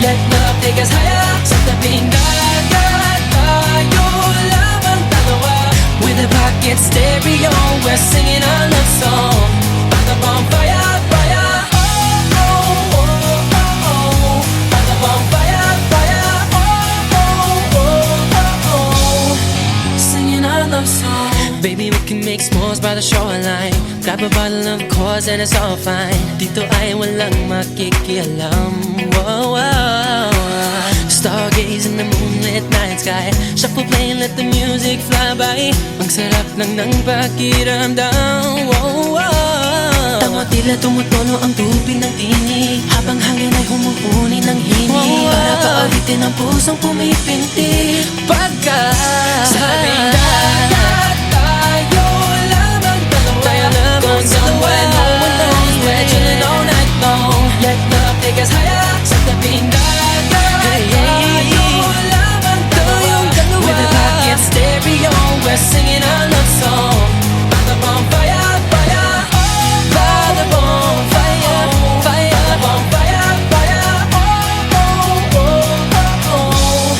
Let love take us higher. Sa tabing dagat tayo lamang dalawa. With a pocket stereo, we're singing our love song. By the bonfire, fire. Oh, oh, oh, oh, oh. By the bonfire, fire. Oh, oh, oh, oh, oh. Singing our love song. Baby, we can make s'mores by the shoreline. Grab a bottle of course and it's all fine. Dito ay walang makikialam. Whoa, whoa. Stargaze in the moonlit night sky. Shuffle play, let the music fly by. Ang sarap lang ng pakiramdam. Whoa, whoa. Tama tila tumutulo ang tubig ng tinig. Habang hangin ay humuhuni ng himig. Para paawitin ang pusong pumipintig. Pagka sa tabing dagat tayo lamang dalawa. Tayo lamang somewhere no one knows. We're chilling all night long. Let love take us higher. Sa tabing dagat tayo lamang dalawa. With a pocket stereo, we're singing our love song. By the bonfire, fire. By the bonfire, fire. By the bonfire, fire. Oh, oh, oh, oh, oh.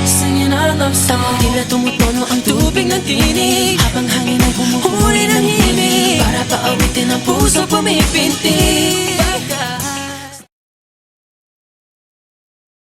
Singing our love song. Tila tumutulo ang tubig ng tinig. Habang hangin ay humuhuni ng himig. Para paawitin ang puso pumipintig.